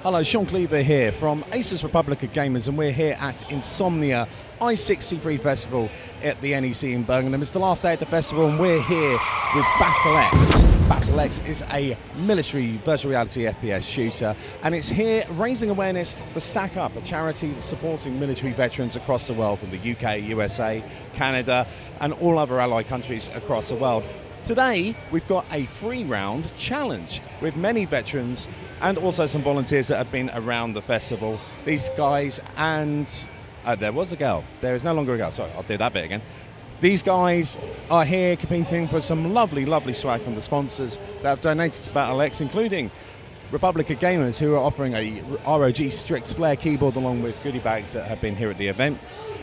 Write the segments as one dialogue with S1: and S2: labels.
S1: Hello, Sean Cleaver here from Asus Republic of Gamers, and we're here at Insomnia I-63 Festival at the NEC in Birmingham. It's the last day at the festival, and we're here with Battle X. Battle X is a military virtual reality FPS shooter, and it's here raising awareness for Stack Up, a charity supporting military veterans across the world from the UK, USA, Canada, and all other allied countries across the world. Today, we've got a free round challenge with many veterans and also some volunteers that have been around the festival. These guys and... there was a girl. There is no longer a girl. Sorry, I'll do that bit again. These guys are here competing for some lovely, lovely swag from the sponsors that have donated to Battle X, including Republic of Gamers, who are offering a ROG Strix Flare keyboard along with goodie bags that have been here at the event.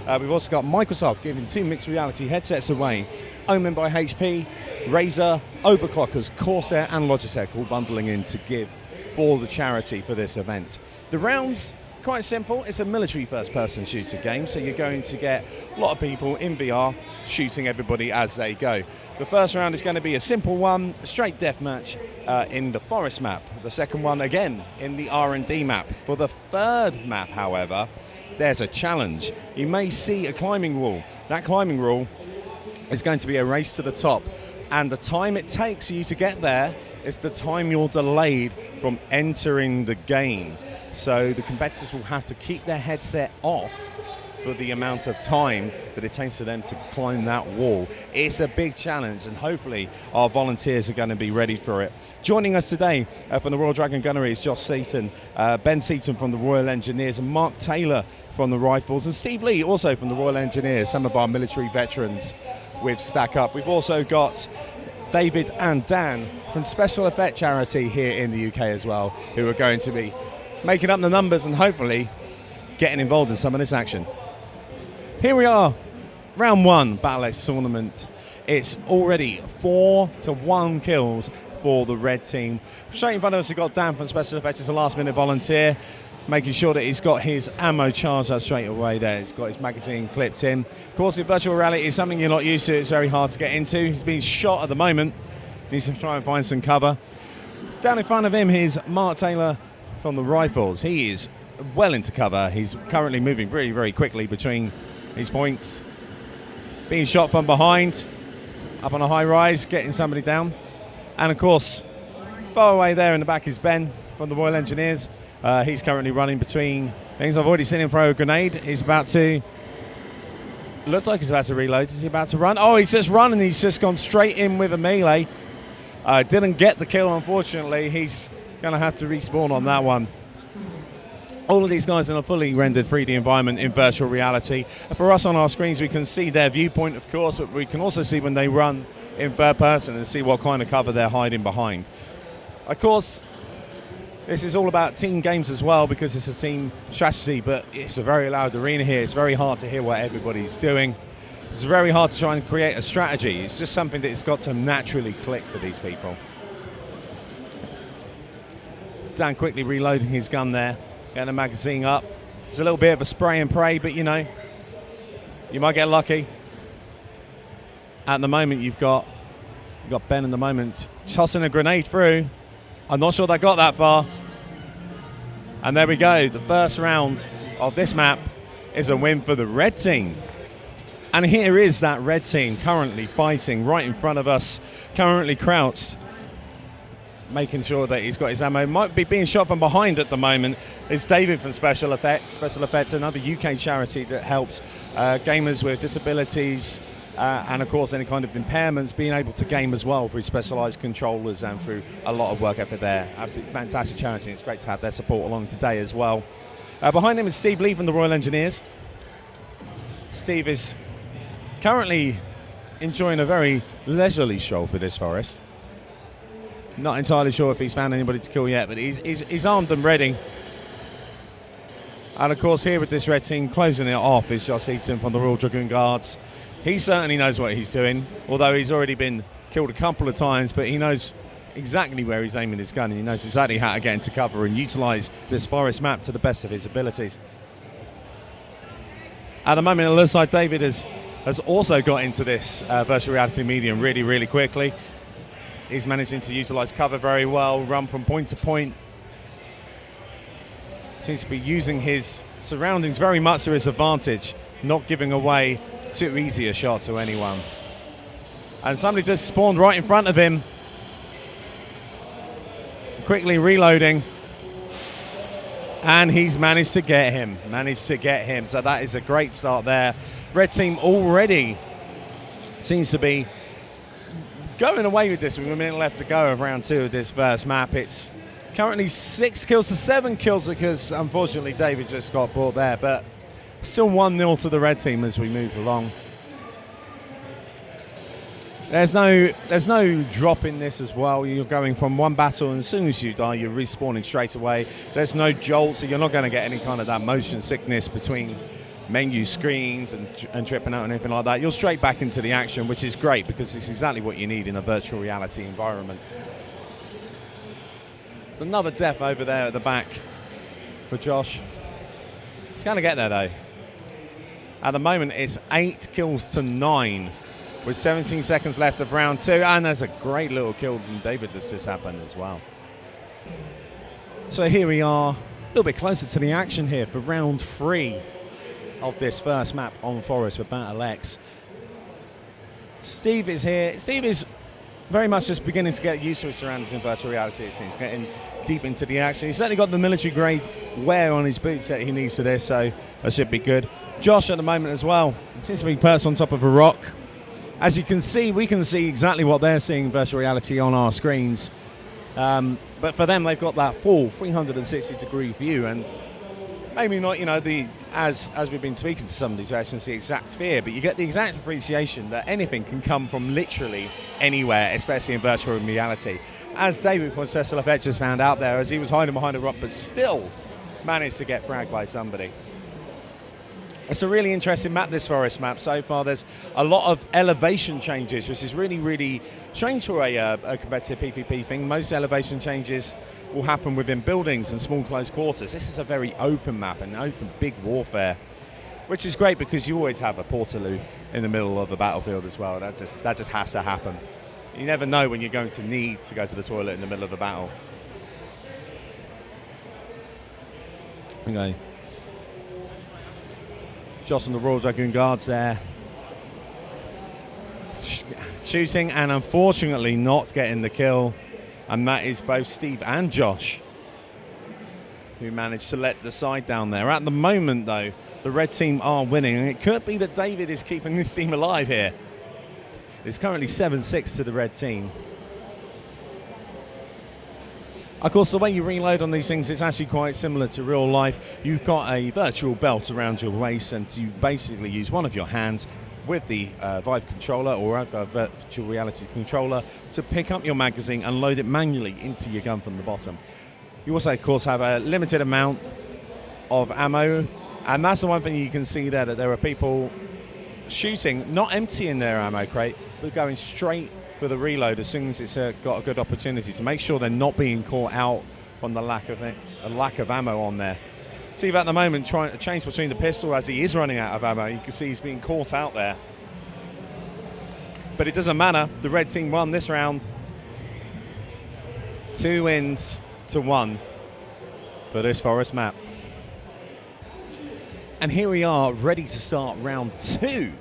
S1: We've also got Microsoft giving 2 mixed reality headsets away. Omen by HP, Razer, Overclockers, Corsair and Logitech all bundling in to give for the charity for this event. The rounds, quite simple. It's a military first-person shooter game, so you're going to get a lot of people in VR shooting everybody as they go. The first round is going to be a simple one, a straight deathmatch in the forest map. The second one, again, in the R&D map. For the third map, however, there's a challenge. You may see a climbing wall. That climbing wall is going to be a race to the top, and the time it takes you to get there is the time you're delayed from entering the game. So the competitors will have to keep their headset off for the amount of time that it takes for them to climb that wall. It's a big challenge, and hopefully our volunteers are going to be ready for it. Joining us today from the Royal Dragon Gunnery is Josh Seaton, Ben Seaton from the Royal Engineers, and Mark Taylor from the Rifles, and Steve Lee also from the Royal Engineers, some of our military veterans with Stack Up. We've also got David and Dan from Special Effect Charity here in the UK as well, who are going to be making up the numbers and hopefully getting involved in some of this action. Here we are, round 1, Battle X tournament. It's already 4-1 kills for the red team. Straight in front of us, we've got Dan from Special Effects as a last-minute volunteer, making sure that he's got his ammo charged up straight away there. He's got his magazine clipped in. Of course, in virtual reality is something you're not used to. It's very hard to get into. He's being shot at the moment. Needs to try and find some cover. Down in front of him is Mark Taylor from the Rifles. He is well into cover. He's currently moving very, very quickly between his points. Being shot from behind, up on a high rise, getting somebody down. And of course, far away there in the back is Ben from the Royal Engineers. He's currently running between things. I've already seen him throw a grenade. He's about to... Looks like he's about to reload. Is he about to run? Oh, he's just run, and he's just gone straight in with a melee. Didn't get the kill, unfortunately. He's going to have to respawn on that one. All of these guys in a fully rendered 3D environment in virtual reality. For us on our screens, we can see their viewpoint, of course, but we can also see when they run in third person and see what kind of cover they're hiding behind. Of course, this is all about team games as well, because it's a team strategy, but it's a very loud arena here. It's very hard to hear what everybody's doing. It's very hard to try and create a strategy. It's just something that it's got to naturally click for these people. Dan quickly reloading his gun there, getting the magazine up. It's a little bit of a spray and pray, but you know, you might get lucky. At the moment, you've got Ben in the moment tossing a grenade through. I'm not sure they got that far. And there we go. The first round of this map is a win for the red team. And here is that red team currently fighting right in front of us, currently crouched, making sure that he's got his ammo. Might be being shot from behind at the moment. It's David from Special Effects. Special Effects, another UK charity that helps gamers with disabilities, and of course any kind of impairments being able to game as well through specialised controllers and through a lot of work effort there. Absolutely fantastic charity. It's great to have their support along today as well. Behind him is Steve Lee from the Royal Engineers. Steve is currently enjoying a very leisurely stroll through this forest. Not entirely sure if he's found anybody to kill yet, but he's armed and ready. And of course here with this red team closing it off is Josh Seaton from the Royal Dragoon Guards. He certainly knows what he's doing, although he's already been killed a couple of times, but he knows exactly where he's aiming his gun, and he knows exactly how to get into cover and utilise this forest map to the best of his abilities. At the moment, it looks like David has also got into this virtual reality medium really, really quickly. He's managing to utilise cover very well, run from point to point. seems to be using his surroundings very much to his advantage, not giving away too easy a shot to anyone. And somebody just spawned right in front of him. Quickly reloading. And he's managed to get him. So that is a great start there. Red team already seems to be going away with this with a minute left to go of round 2 of this first map. It's currently 6 kills to 7 kills because unfortunately David just got brought there, but still 1-0 to the red team as we move along. There's no drop in this as well. You're going from one battle, and as soon as you die, you're respawning straight away. There's no jolt, so you're not going to get any kind of that motion sickness between menu screens and tripping out and anything like that. You're straight back into the action, which is great because it's exactly what you need in a virtual reality environment. There's another death over there at the back for Josh. He's going to get there, though. At the moment, it's 8 kills to 9. With 17 seconds left of round 2, and there's a great little kill from David that's just happened as well. So here we are, a little bit closer to the action here for round 3 of this first map on Forest for Battle X. Steve is here. Steve is very much just beginning to get used to his surroundings in virtual reality. It seems getting deep into the action. He's certainly got the military grade wear on his boots that he needs to this, so that should be good. Josh at the moment as well. He seems to be perched on top of a rock. As you can see, we can see exactly what they're seeing in virtual reality on our screens. But for them, they've got that full 360-degree view, and maybe not, as we've been speaking to some of these versions, the exact fear, but you get the exact appreciation that anything can come from literally anywhere, especially in virtual reality. As David from Cecil Effect just found out there, as he was hiding behind a rock, but still managed to get fragged by somebody. It's a really interesting map, this Forest map. So far, there's a lot of elevation changes, which is really, really strange for a competitive PvP thing. Most elevation changes will happen within buildings and small close quarters. This is a very open map, an open big warfare, which is great because you always have a portaloo in the middle of a battlefield as well. That just has to happen. You never know when you're going to need to go to the toilet in the middle of a battle. Okay. Shots on the Royal Dragoon Guards there. Shooting and unfortunately not getting the kill. And that is both Steve and Josh who managed to let the side down there. At the moment, though, the red team are winning. And it could be that David is keeping this team alive here. It's currently 7-6 to the red team. Of course, the way you reload on these things is actually quite similar to real life. You've got a virtual belt around your waist, and you basically use one of your hands with the Vive controller or virtual reality controller to pick up your magazine and load it manually into your gun from the bottom. You also, of course, have a limited amount of ammo, and that's the one thing you can see there, that there are people shooting, not emptying their ammo crate, but going straight for the reload as soon as it's got a good opportunity to make sure they're not being caught out from the lack of ammo on there. Steve at the moment trying to change between the pistol as he is running out of ammo. You can see he's being caught out there. But it doesn't matter. The red team won this round. 2 wins to 1 for this Forest map. And here we are, ready to start round 2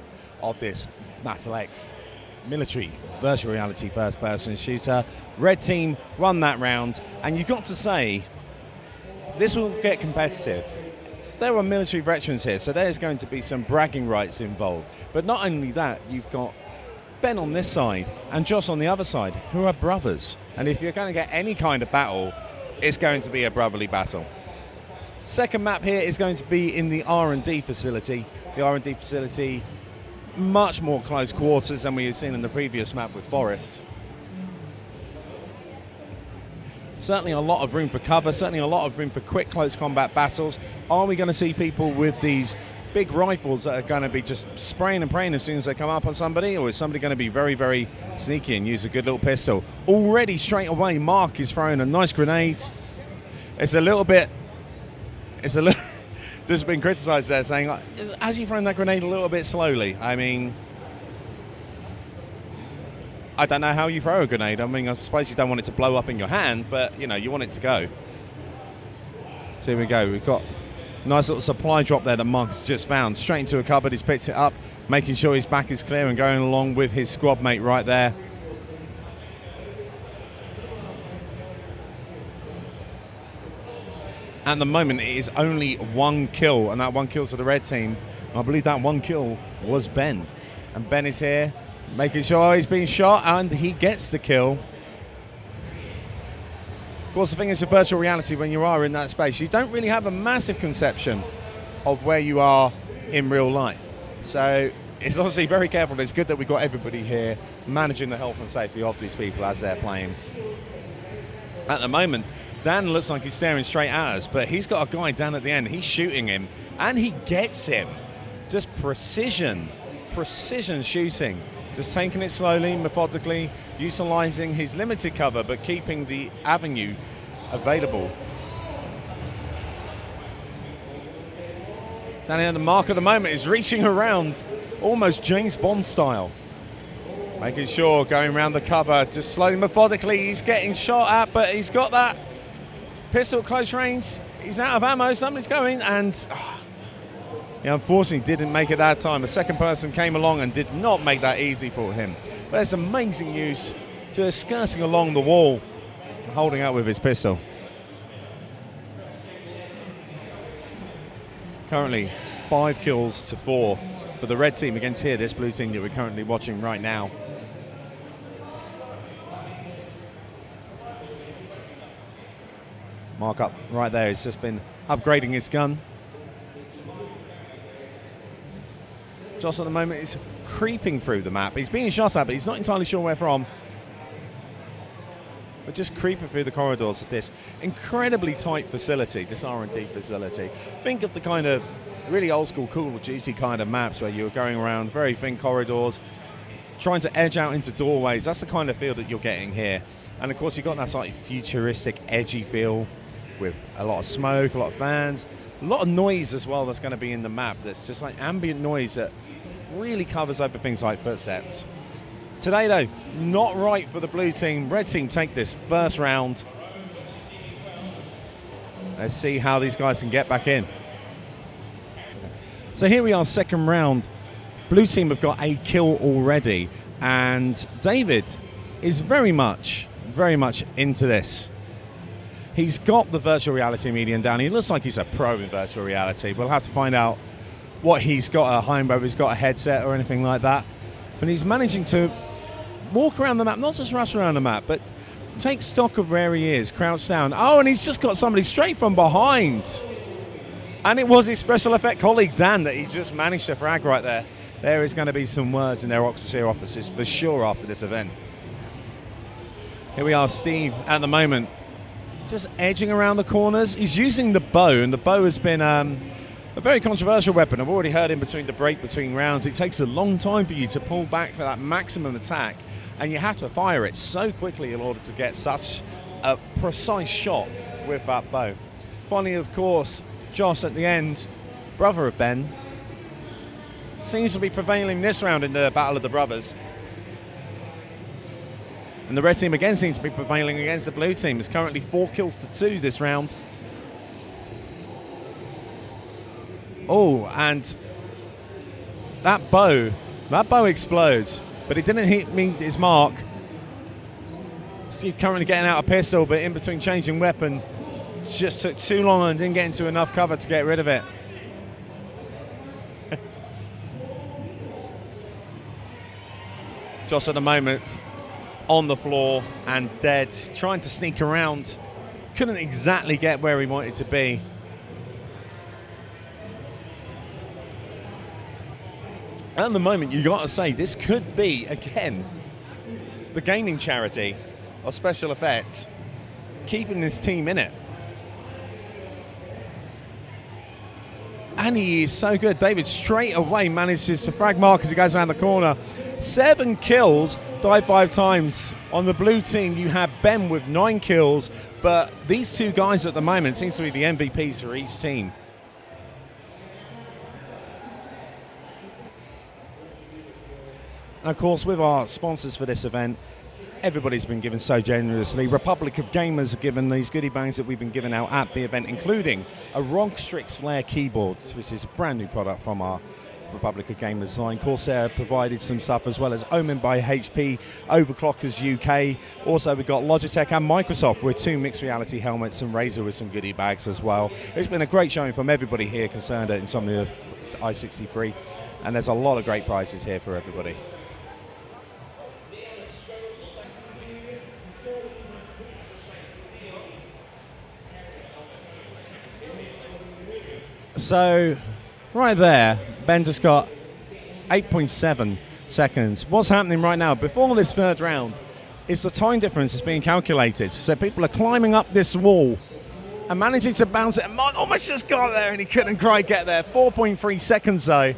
S1: of this Battle X military virtual reality first-person shooter. Red team won that round, and you've got to say, this will get competitive. There are military veterans here, so there's going to be some bragging rights involved. But not only that, you've got Ben on this side and Josh on the other side, who are brothers. And if you're going to get any kind of battle, it's going to be a brotherly battle. Second map here is going to be in the R&D facility. The R&D facility, much more close quarters than we have seen in the previous map with Forest. Certainly a lot of room for cover, certainly a lot of room for quick close combat battles. Are we going to see people with these big rifles that are going to be just spraying and praying as soon as they come up on somebody, or is somebody going to be very, very sneaky and use a good little pistol? Already straight away, Mark is throwing a nice grenade. It's a little just been criticised there, saying, has he thrown that grenade a little bit slowly? I mean, I don't know how you throw a grenade. I mean, I suppose you don't want it to blow up in your hand, but, you know, you want it to go. So here we go. We've got a nice little supply drop there that Marcus just found. Straight into a cupboard. He's picked it up, making sure his back is clear and going along with his squad mate right there. At the moment, it is only 1 kill, and that 1 kill to the red team. I believe that 1 kill was Ben. And Ben is here, making sure he's being shot, and he gets the kill. Of course, the thing is, a virtual reality, when you are in that space, you don't really have a massive conception of where you are in real life. So it's obviously very careful. It's good that we've got everybody here managing the health and safety of these people as they're playing. At the moment, Dan looks like he's staring straight at us, but he's got a guy down at the end. He's shooting him, and he gets him. Just precision shooting. Just taking it slowly, methodically, utilising his limited cover, but keeping the avenue available. Down here, the mark at the moment is reaching around, almost James Bond style. Making sure, going around the cover, just slowly, methodically, he's getting shot at, but he's got that pistol at close range. He's out of ammo, somebody's going, and he unfortunately didn't make it that time. A second person came along and did not make that easy for him. But it's amazing use, just skirting along the wall, holding out with his pistol. Currently 5 kills to 4 for the red team against this blue team that we're currently watching right now. Mark up right there, he's just been upgrading his gun. Joss at the moment is creeping through the map. He's being shot at, but he's not entirely sure where from. But just creeping through the corridors of this incredibly tight facility, this R&D facility. Think of the kind of really old school Call of Duty kind of maps where you're going around very thin corridors, trying to edge out into doorways. That's the kind of feel that you're getting here. And of course, you've got that slightly futuristic, edgy feel with a lot of smoke, a lot of fans, a lot of noise as well that's going to be in the map. That's just like ambient noise that really covers over things like footsteps. Today, though, not right for the blue team. Red team take this first round. Let's see how these guys can get back in. So here we are, second round. Blue team have got a kill already, and David is very much into this. He's got the virtual reality median down. He looks like he's a pro in virtual reality. We'll have to find out what he's got at home, whether he's got a headset or anything like that. But he's managing to walk around the map, not just rush around the map, but take stock of where he is, crouch down. Oh, and he's just got somebody straight from behind. And it was his special effect colleague, Dan, that he just managed to frag right there. There is going to be some words in their Oxfordshire offices for sure after this event. Here we are, Steve, at the moment, just edging around the corners. He's using the bow, and the bow has been a very controversial weapon. I've already heard in between the break between rounds, it takes a long time for you to pull back for that maximum attack, and you have to fire it so quickly in order to get such a precise shot with that bow. Finally, of course, Joss at the end, brother of Ben, seems to be prevailing this round in the Battle of the Brothers. And the red team again seems to be prevailing against the blue team. It's currently 4 kills to 2 this round. Oh, and that bow explodes, but it didn't hit his mark. Steve currently getting out a pistol, but in between changing weapon, just took too long and didn't get into enough cover to get rid of it. Joss at the moment on the floor and dead, trying to sneak around. Couldn't exactly get where he wanted to be. At the moment, you got to say, this could be, again, the gaming charity of special effects, keeping this team in it. And he is so good. David straight away manages to frag Mark as he goes around the corner. 7 kills, died 5 times. On the blue team, you have Ben with 9 kills, but these 2 guys at the moment seem to be the MVPs for each team. And of course, with our sponsors for this event, everybody's been given so generously. Republic of Gamers have given these goodie bags that we've been giving out at the event, including a ROG Strix Flare keyboard, which is a brand new product from our Republic of Gamers line. Corsair provided some stuff, as well as Omen by HP, Overclockers UK. Also, we've got Logitech and Microsoft with 2 mixed reality helmets, and Razer with some goodie bags as well. It's been a great showing from everybody here concerned at Insomnia i63, and there's a lot of great prizes here for everybody. So, right there, Ben just got 8.7 seconds. What's happening right now, before this third round, is the time difference is being calculated. So people are climbing up this wall and managing to bounce it. And Mark almost just got there and he couldn't quite get there. 4.3 seconds though.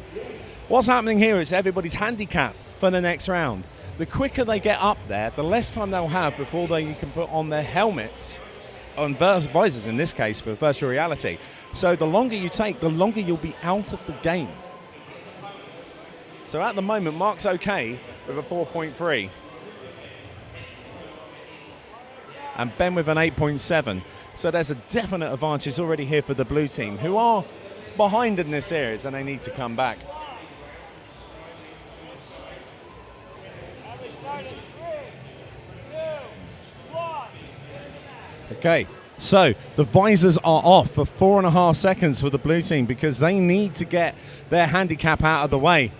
S1: What's happening here is everybody's handicap for the next round. The quicker they get up there, the less time they'll have before they can put on their helmets, on visors in this case, for virtual reality. So the longer you take, the longer you'll be out of the game. So at the moment, Mark's okay with a 4.3. And Ben with an 8.7. So there's a definite advantage already here for the blue team, who are behind in this series and they need to come back. Okay, so the visors are off for 4.5 seconds for the blue team because they need to get their handicap out of the way.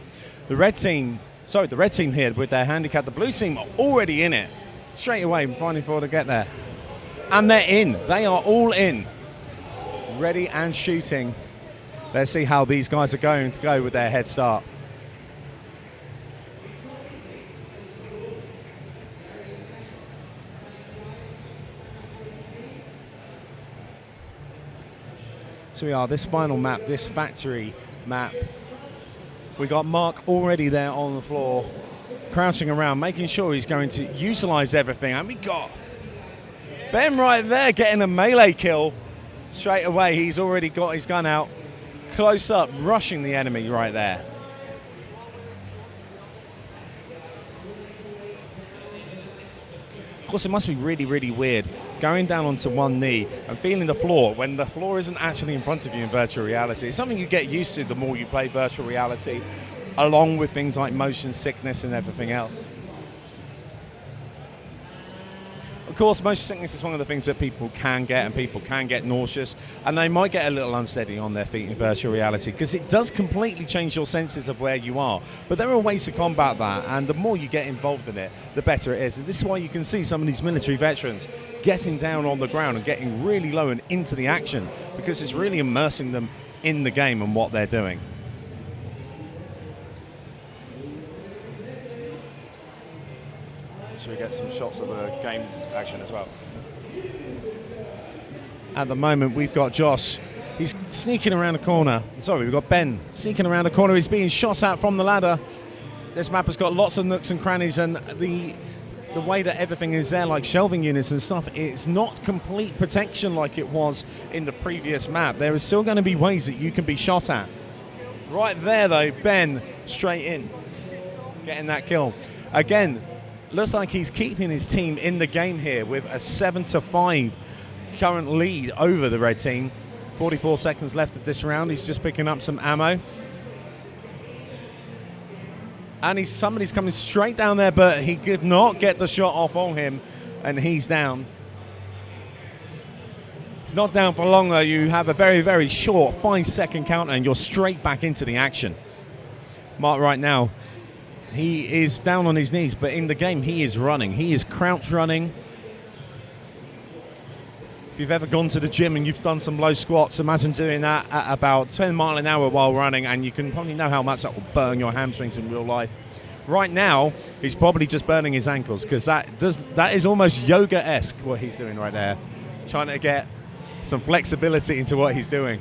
S1: The red team here with their handicap, the blue team are already in it. Straight away, finding forward to get there. And they're in. They are all in. Ready and shooting. Let's see how these guys are going to go with their head start. So we are, this final map, this factory map. We got Mark already there on the floor, crouching around, making sure he's going to utilize everything. And we got Ben right there getting a melee kill straight away. He's already got his gun out, close up, rushing the enemy right there. Of course, it must be really, really weird going down onto one knee and feeling the floor when the floor isn't actually in front of you in virtual reality. It's something you get used to the more you play virtual reality, along with things like motion sickness and everything else. Of course, motion sickness is one of the things that people can get, and people can get nauseous, and they might get a little unsteady on their feet in virtual reality because it does completely change your senses of where you are. But there are ways to combat that, and the more you get involved in it, the better it is. And this is why you can see some of these military veterans getting down on the ground and getting really low and into the action, because it's really immersing them in the game and what they're doing. So we get some shots of the game action as well. At the moment, we've got Josh. He's sneaking around the corner. Sorry, we've got Ben sneaking around the corner. He's being shot at from the ladder. This map has got lots of nooks and crannies, and the way that everything is there, like shelving units and stuff, it's not complete protection like it was in the previous map. There is still going to be ways that you can be shot at. Right there, though, Ben straight in, getting that kill. Again, looks like he's keeping his team in the game here with a 7-5 current lead over the red team. 44 seconds left of this round. He's just picking up some ammo. And somebody's coming straight down there, but he could not get the shot off on him, and he's down. He's not down for long, though. You have a very, very short 5-second counter, and you're straight back into the action. Mark right now, he is down on his knees, but in the game he is running. He is crouch running. If you've ever gone to the gym and you've done some low squats, imagine doing that at about 10 miles an hour while running, and you can probably know how much that will burn your hamstrings in real life. Right now, he's probably just burning his ankles, because that is almost yoga-esque what he's doing right there. Trying to get some flexibility into what he's doing.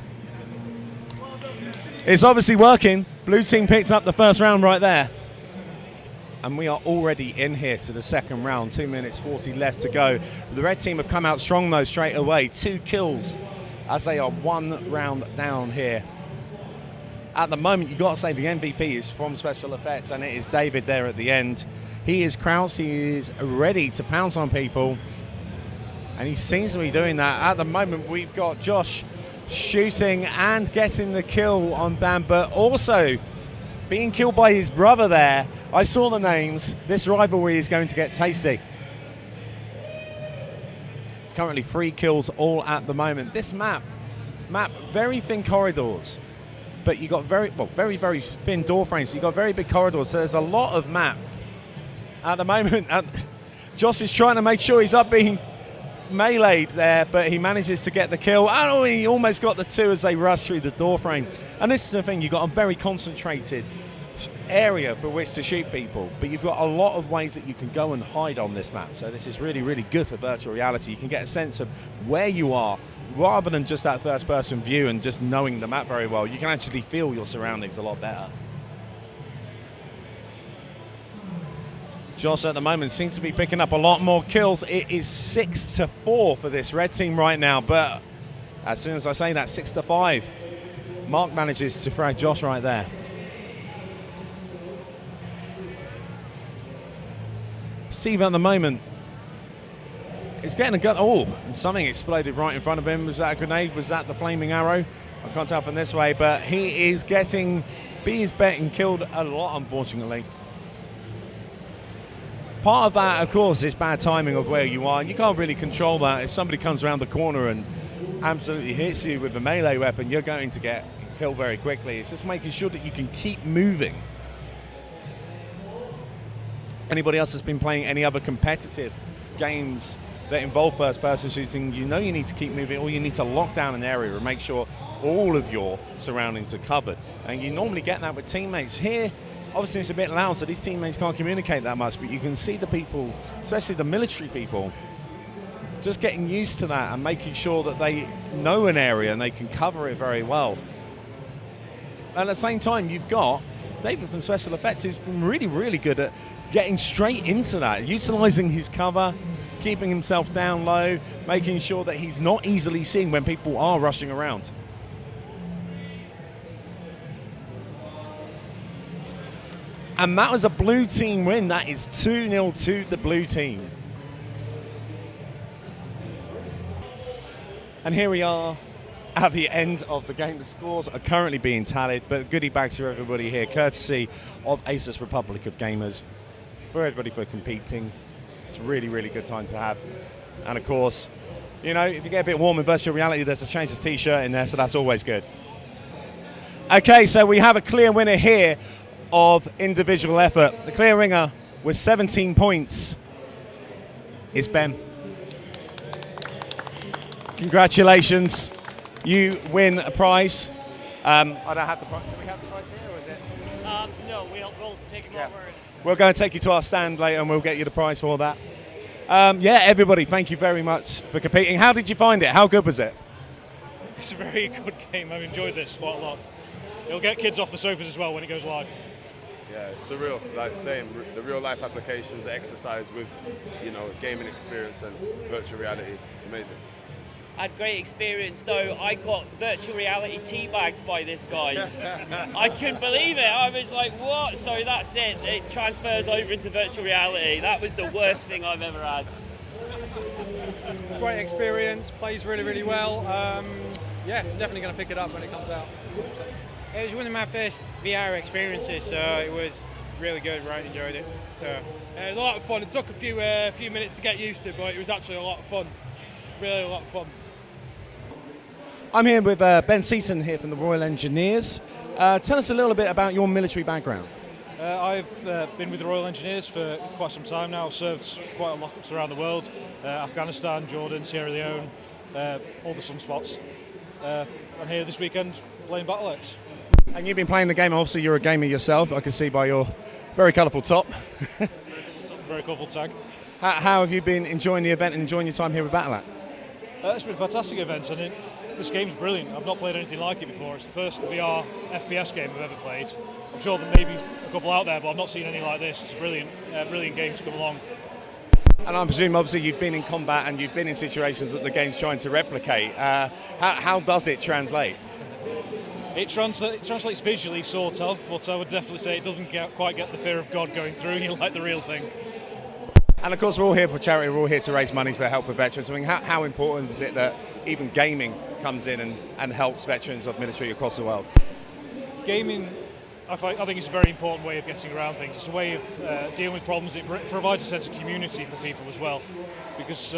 S1: It's obviously working. Blue team picked up the first round right there. And we are already in here to the second round. 2 minutes 40 left to go. The red team have come out strong though straight away. 2 kills as they are 1 round down here. At the moment, you've got to say the MVP is from special effects, and it is David there at the end. He is crouched, he is ready to pounce on people, and he seems to be doing that. At the moment, we've got Josh shooting and getting the kill on Dan, but also being killed by his brother there. I saw the names. This rivalry is going to get tasty. It's currently 3 kills all at the moment. This map, very thin corridors, but you got very thin door frames. So you got very big corridors, so there's a lot of map. At the moment, Josh is trying to make sure he's not being meleeed there, but he manages to get the kill. Oh, he almost got the 2 as they rush through the door frame. And this is the thing, you've got a very concentrated area for which to shoot people, but you've got a lot of ways that you can go and hide on this map. So this is really, really good for virtual reality. You can get a sense of where you are rather than just that first-person view and just knowing the map very well. You can actually feel your surroundings a lot better. Josh at the moment seems to be picking up a lot more kills. It is 6-4 for this red team right now, but as soon as I say that, 6-5. Mark manages to frag Josh right there. Steve at the moment is getting a gun. Oh, and something exploded right in front of him. Was that a grenade? Was that the flaming arrow? I can't tell from this way, but he is getting bees betting killed a lot, unfortunately. Part of that, of course, is bad timing of where you are. You can't really control that. If somebody comes around the corner and absolutely hits you with a melee weapon, you're going to get killed very quickly. It's just making sure that you can keep moving. Anybody else that's been playing any other competitive games that involve first-person shooting, you know you need to keep moving, or you need to lock down an area and make sure all of your surroundings are covered. And you normally get that with teammates. Here, obviously it's a bit loud, so these teammates can't communicate that much, but you can see the people, especially the military people, just getting used to that and making sure that they know an area and they can cover it very well. And at the same time, you've got David from Special Effects, who's been really, really good at getting straight into that, utilising his cover, keeping himself down low, making sure that he's not easily seen when people are rushing around. And that was a blue team win. That is 2-0 to the blue team. And here we are at the end of the game. The scores are currently being tallied, but goodie bags for everybody here, courtesy of Asus Republic of Gamers. For everybody for competing. It's a really, really good time to have. And of course, you know, if you get a bit warm in virtual reality, there's a change of t-shirt in there, so that's always good. Okay, so we have a clear winner here of individual effort. The clear winner with 17 points is Ben. Congratulations. You win a prize. I don't have the prize. Do we have the prize here, or is it?
S2: No, we'll take him over.
S1: We're going to take you to our stand later and we'll get you the prize for that. Yeah, everybody, thank you very much for competing. How did you find it? How good was it?
S3: It's a very good game. I've enjoyed this quite a lot. It'll get kids off the sofas as well when it goes live.
S4: Yeah, it's surreal. Like saying the real life applications, the exercise with, you know, gaming experience and virtual reality. It's amazing.
S2: I had great experience though. I got virtual reality teabagged by this guy. I couldn't believe it. I was like, what? So that's it. It transfers over into virtual reality. That was the worst thing I've ever had.
S5: Great experience, plays really, really well. Yeah, definitely going to pick it up when it comes out.
S6: It was one of my first VR experiences, so it was really good. Right, enjoyed it. So
S7: it was a lot of fun. It took a few minutes to get used to, but it was actually a lot of fun. Really a lot of fun.
S1: I'm here with Ben Season here from the Royal Engineers. Tell us a little bit about your military background.
S3: I've been with the Royal Engineers for quite some time now. Served quite a lot around the world. Afghanistan, Jordan, Sierra Leone, all the sunspots. And here this weekend playing BattleX.
S1: And you've been playing the game, obviously you're a gamer yourself, I can see by your very colourful top.
S3: Very colourful tag.
S1: How have you been enjoying the event and enjoying your time here with BattleX?
S3: It's been a fantastic event, and this game's brilliant. I've not played anything like it before. It's the first VR FPS game I've ever played. I'm sure there may be a couple out there, but I've not seen any like this. It's a brilliant game to come along.
S1: And I presume, obviously, you've been in combat and you've been in situations that the game's trying to replicate. How does it translate?
S3: It translates visually, sort of, but I would definitely say it doesn't quite get the fear of God going through you like the real thing.
S1: And of course, we're all here for charity. We're all here to raise money for help for veterans. I mean, how important is it that even gaming comes in and helps veterans of military across the world?
S3: Gaming, I think it's a very important way of getting around things. It's a way of dealing with problems. It provides a sense of community for people as well. Because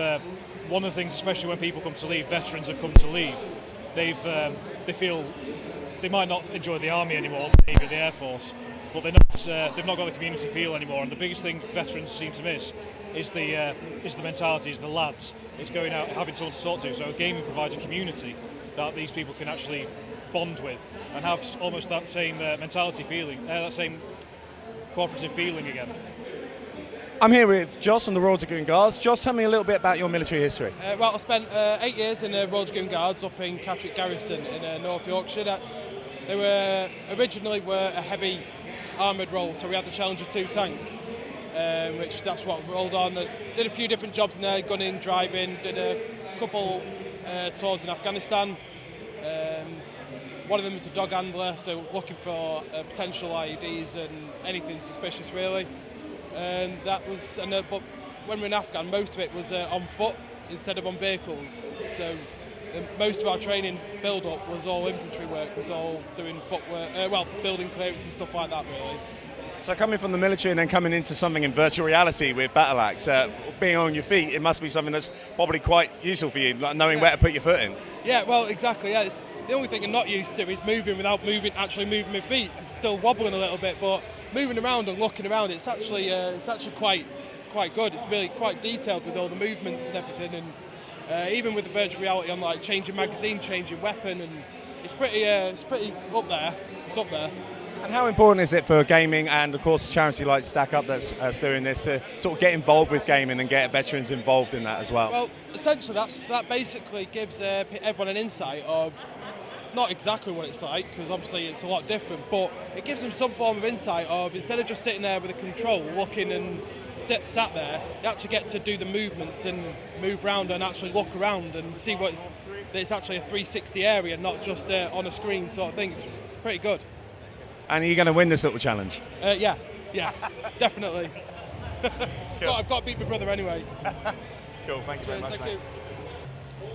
S3: one of the things, especially when people come to leave, veterans have come to leave, they feel they might not enjoy the army anymore, maybe the Air Force, but they've not got the community feel anymore. And the biggest thing veterans seem to miss is the mentality, is the lads. It's going out, having someone to talk to. So gaming provides a community that these people can actually bond with and have almost that same mentality feeling, that same cooperative feeling again.
S1: I'm here with Joss from the Royal Dragoon Guards. Joss, tell me a little bit about your military history.
S7: Well, I spent 8 years in the Royal Dragoon Guards up in Catterick Garrison in North Yorkshire. They were originally a heavy armoured role, so we had the Challenger 2 tank, which that's what rolled on. Did a few different jobs in there, gunning, driving, did a couple tours in Afghanistan. One of them was a dog handler, so looking for potential IEDs and anything suspicious really. And that was, but when we were in Afghan, most of it was on foot instead of on vehicles. So most of our training build-up was all infantry work, was all doing footwork, building clearance and stuff like that really.
S1: So coming from the military and then coming into something in virtual reality with Battle Axe, being on your feet, it must be something that's probably quite useful for you, like knowing where to put your foot in.
S7: Yeah, well, exactly. Yeah, it's the only thing I'm not used to is moving without actually moving my feet. It's still wobbling a little bit, but moving around and looking around, it's actually quite good. It's really quite detailed with all the movements and everything, and even with the virtual reality on, like changing magazine, changing weapon, and it's pretty up there. It's up there.
S1: And how important is it for gaming and, of course, a charity like Stack Up that's doing this to sort of get involved with gaming and get veterans involved in that as well?
S7: Well, essentially, that basically gives everyone an insight of not exactly what it's like, because obviously it's a lot different, but it gives them some form of insight of, instead of just sitting there with a control, looking and sat there, you actually get to do the movements and move around and actually look around and see that it's actually a 360 area, not just on a screen sort of thing. It's pretty good.
S1: And are you going to win this little challenge?
S7: Yeah, definitely.
S1: Cool.
S7: I've got to beat my brother anyway.
S1: Cool, thanks very much,
S7: Thank
S1: mate.
S7: you.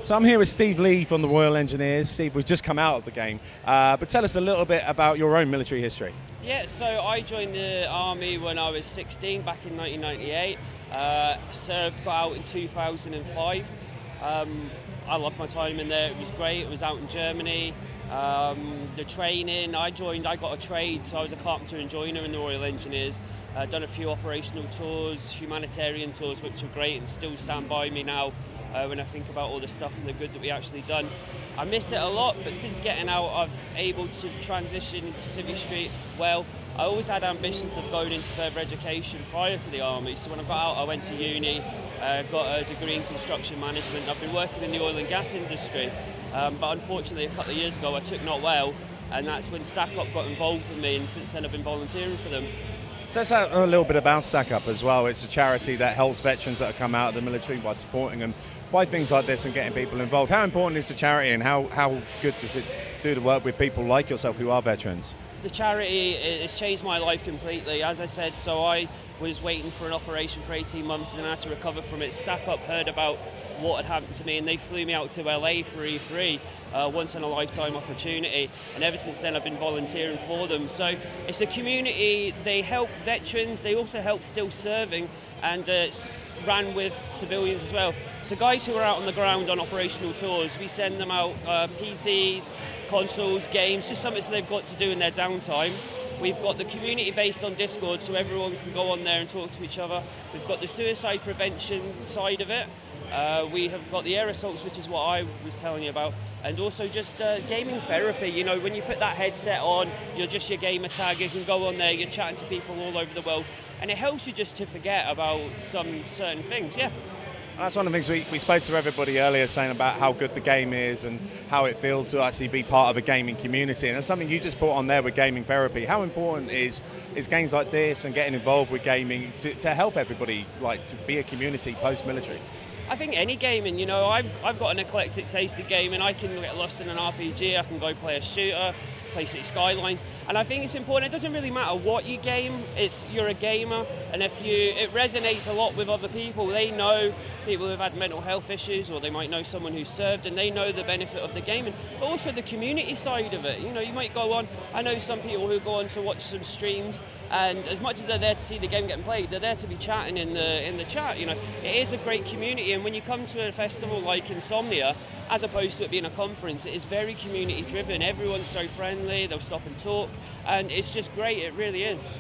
S1: So I'm here with Steve Lee from the Royal Engineers. Steve, we've just come out of the game, but tell us a little bit about your own military history.
S2: Yeah, so I joined the Army when I was 16, back in 1998. Served, got out in 2005. I loved my time in there, it was great. It was out in Germany. The training, I got a trade, so I was a carpenter and joiner in the Royal Engineers. Done a few operational tours, humanitarian tours, which were great and still stand by me now when I think about all the stuff and the good that we actually done. I miss it a lot, but since getting out, I've able to transition into Civvy Street well. I always had ambitions of going into further education prior to the Army, so when I got out I went to uni, got a degree in construction management. I've been working in the oil and gas industry, but unfortunately a couple of years ago I took not well, and that's when Stack Up got involved with me, and since then I've been volunteering for them.
S1: So let's talk a little bit about Stack Up as well. It's a charity that helps veterans that have come out of the military by supporting them by things like this and getting people involved. How important is the charity, and how good does it do to work with people like yourself who are veterans?
S2: The charity has changed my life completely. As I said, so I was waiting for an operation for 18 months and then I had to recover from it. Stack Up heard about what had happened to me and they flew me out to LA for E3, once in a lifetime opportunity, and ever since then I've been volunteering for them. So it's a community, they help veterans, they also help still serving, and it's ran with civilians as well. So guys who are out on the ground on operational tours, we send them out PCs, consoles, games, just something they've got to do in their downtime. We've got the community based on Discord, so everyone can go on there and talk to each other. We've got the suicide prevention side of it. We have got the air assaults, which is what I was telling you about, and also just gaming therapy. You know, when you put that headset on, you're just your gamer tag, you can go on there, you're chatting to people all over the world, and it helps you just to forget about some certain things, yeah.
S1: That's one of the things we spoke to everybody earlier, saying about how good the game is and how it feels to actually be part of a gaming community. And that's something you just put on there with gaming therapy. How important is games like this and getting involved with gaming to help everybody, like to be a community post-military?
S2: I think any gaming, you know, I've got an eclectic taste of gaming. I can get lost in an RPG, I can go play a shooter. play City Skylines. And I think it's important. It doesn't really matter what you game. You're a gamer, and it resonates a lot with other people. They know people who've had mental health issues, or they might know someone who's served, and they know the benefit of the gaming, but also the community side of it. You know, you might go on. I know some people who go on to watch some streams, and as much as they're there to see the game getting played, they're there to be chatting in the chat. You know, it is a great community, and when you come to a festival like Insomnia, as opposed to it being a conference, it is very community driven. Everyone's so friendly, they'll stop and talk, and it's just great. It really is.